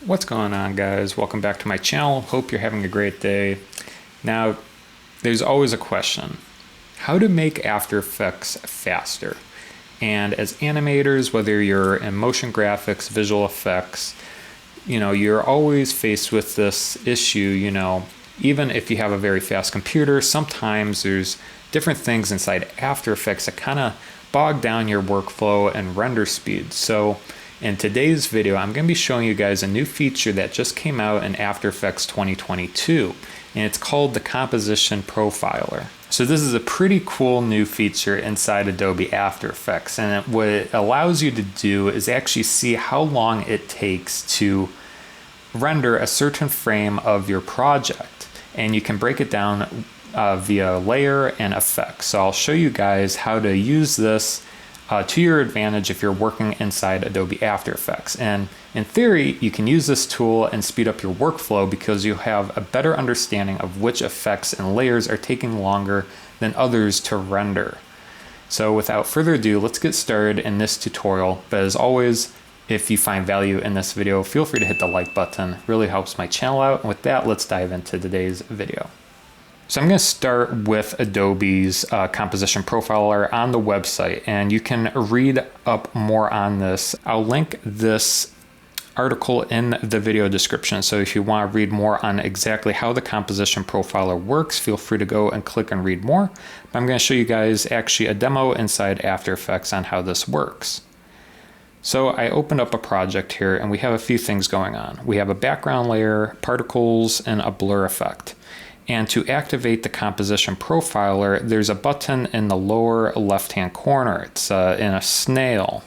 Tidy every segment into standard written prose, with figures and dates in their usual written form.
What's going on, guys? Welcome back to my channel. Hope you're having a great day. Now, there's always a question: how to make After Effects faster? And as animators, whether you're in motion graphics, visual effects, you're always faced with this issue. Even if you have a very fast computer, sometimes there's different things inside After Effects that kind of bog down your workflow and render speed. So in today's video, I'm going to be showing you guys a new feature that just came out in After Effects 2022, and it's called the Composition Profiler. So this is a pretty cool new feature inside Adobe After Effects, and what it allows you to do is actually see how long it takes to render a certain frame of your project, and you can break it down via layer and effects. So I'll show you guys how to use this to your advantage if you're working inside Adobe After Effects. And in theory, you can use this tool and speed up your workflow because you have a better understanding of which effects and layers are taking longer than others to render. So without further ado, let's get started in this tutorial. But as always, if you find value in this video, feel free to hit the like button. It really helps my channel out. And with that, let's dive into today's video. So I'm going to start with Adobe's Composition Profiler on the website, and you can read up more on this. I'll link this article in the video description, so if you want to read more on exactly how the Composition Profiler works, feel free to go and click and read more. But I'm going to show you guys actually a demo inside After Effects on how this works. So I opened up a project here, and we have a few things going on. We have a background layer, particles, and a blur effect. And to activate the Composition Profiler, there's a button in the lower left-hand corner. It's in a snail.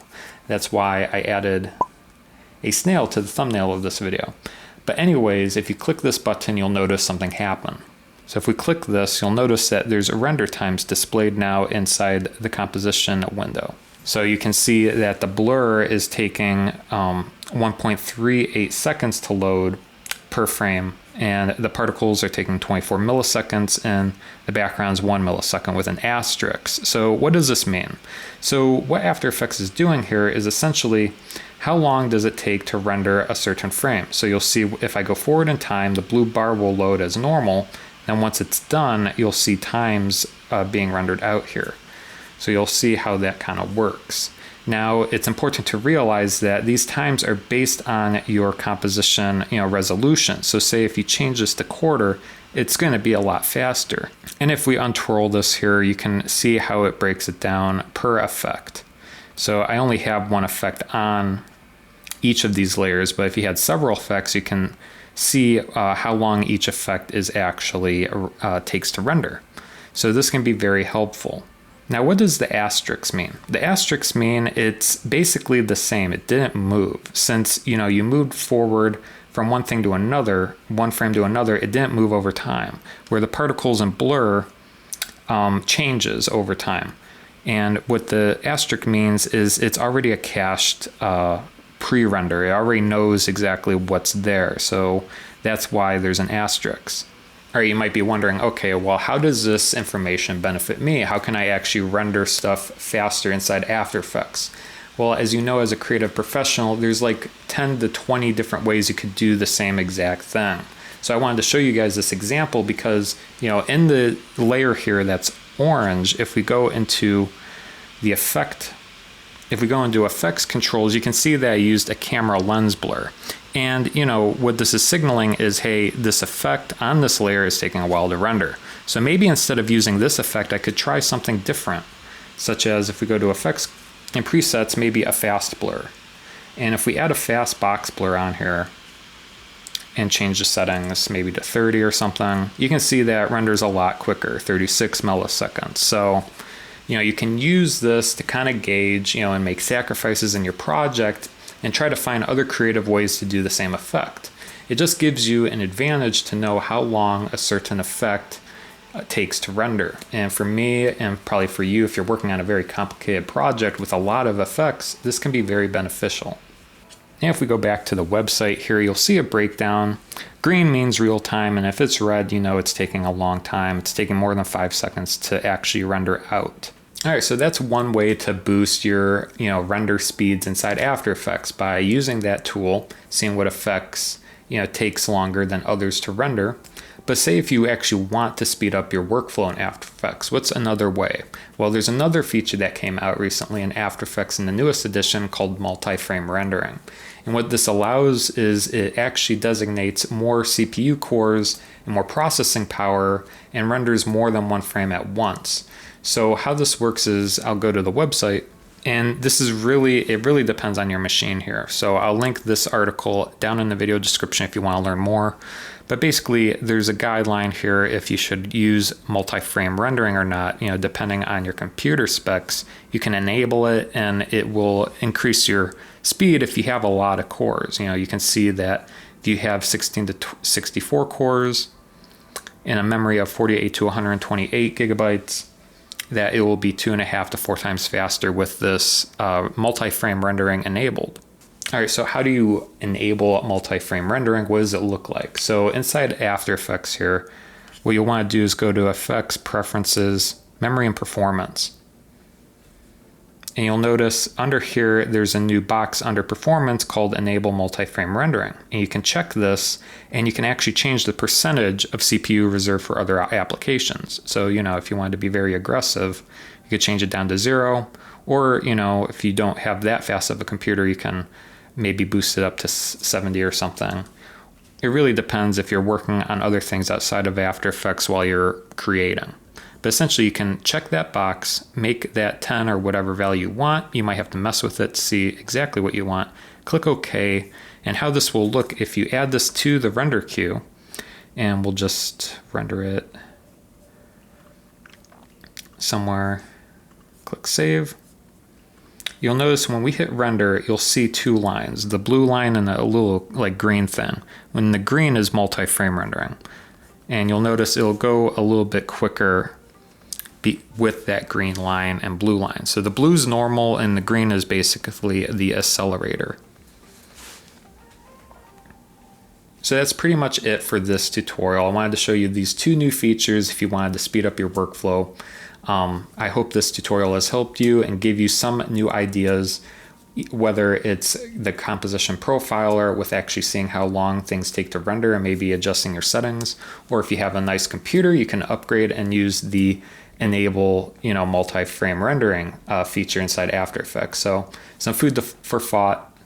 That's why I added a snail to the thumbnail of this video. But anyways, if you click this button, you'll notice something happen. So if we click this, you'll notice that there's render times displayed now inside the composition window. So you can see that the blur is taking 1.38 seconds to load per frame, and the particles are taking 24 milliseconds, and the background's 1 millisecond with an asterisk. So what does this mean? So what After Effects is doing here is essentially how long does it take to render a certain frame. So you'll see if I go forward in time, the blue bar will load as normal, and once it's done, you'll see times being rendered out here. So you'll see how that kind of works. Now, it's important to realize that these times are based on your composition, resolution. So say if you change this to quarter, it's going to be a lot faster. And if we untwirl this here, you can see how it breaks it down per effect. So I only have one effect on each of these layers, but if you had several effects, you can see how long each effect is actually takes to render. So this can be very helpful. Now, what does the asterisk mean? The asterisks mean it's basically the same. It didn't move. Since, you moved forward from one thing to another, one frame to another, it didn't move over time. Where the particles and blur changes over time. And what the asterisk means is it's already a cached pre-render. It already knows exactly what's there. So that's why there's an asterisk. Or you might be wondering, okay, well, how does this information benefit me? How can I actually render stuff faster inside After Effects? Well, as you know, as a creative professional, there's like 10 to 20 different ways you could do the same exact thing. So I wanted to show you guys this example because, in the layer here that's orange, if we go into the effect, if we go into effects controls, you can see that I used a camera lens blur. And what this is signaling is, hey, this effect on this layer is taking a while to render. So maybe instead of using this effect, I could try something different, such as if we go to effects and presets, maybe a fast blur. And if we add a fast box blur on here and change the settings maybe to 30 or something, you can see that renders a lot quicker, 36 milliseconds. So you can use this to kind of gauge, and make sacrifices in your project and try to find other creative ways to do the same effect. It just gives you an advantage to know how long a certain effect takes to render. And for me, and probably for you, if you're working on a very complicated project with a lot of effects, this can be very beneficial. And if we go back to the website here, you'll see a breakdown. Green means real time, and if it's red, it's taking a long time. It's taking more than 5 seconds to actually render out. All right, so that's one way to boost your, render speeds inside After Effects by using that tool, seeing what effects, takes longer than others to render. But say if you actually want to speed up your workflow in After Effects, what's another way? Well, there's another feature that came out recently in After Effects in the newest edition called MultiFrame rendering. And what this allows is it actually designates more CPU cores and more processing power and renders more than one frame at once. So how this works is I'll go to the website, and it really depends on your machine here. So I'll link this article down in the video description if you want to learn more. But basically, there's a guideline here if you should use multi-frame rendering or not. Depending on your computer specs, you can enable it, and it will increase your speed if you have a lot of cores. You can see that if you have 16 to 64 cores in a memory of 48 to 128 gigabytes, that it will be 2.5 to 4 times faster with this multi-frame rendering enabled. All right, so how do you enable multi-frame rendering? What does it look like? So inside After Effects here, what you'll want to do is go to Effects, Preferences, Memory and Performance. And you'll notice under here, there's a new box under Performance called Enable Multi-Frame Rendering. And you can check this, and you can actually change the percentage of CPU reserved for other applications. So, if you wanted to be very aggressive, you could change it down to 0. Or, if you don't have that fast of a computer, you can maybe boost it up to 70 or something. It really depends if you're working on other things outside of After Effects while you're creating. But essentially, you can check that box, make that 10 or whatever value you want. You might have to mess with it to see exactly what you want. Click OK. And how this will look if you add this to the render queue, and we'll just render it somewhere. Click Save. You'll notice when we hit render, you'll see 2 lines, the blue line and the little green thing. When the green is multi-frame rendering. And you'll notice it'll go a little bit quicker with that green line and blue line. So the blue's normal and the green is basically the accelerator. So that's pretty much it for this tutorial. I wanted to show you these 2 new features if you wanted to speed up your workflow. I hope this tutorial has helped you and gave you some new ideas, whether it's the composition profiler with actually seeing how long things take to render and maybe adjusting your settings, or if you have a nice computer, you can upgrade and use the enable multi-frame rendering feature inside After Effects. So some food for thought.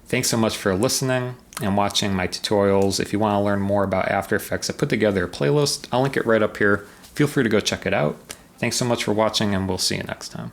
Thanks so much for listening and watching my tutorials. If you want to learn more about After Effects, I put together a playlist. I'll link it right up here. Feel free to go check it out. Thanks so much for watching, and we'll see you next time.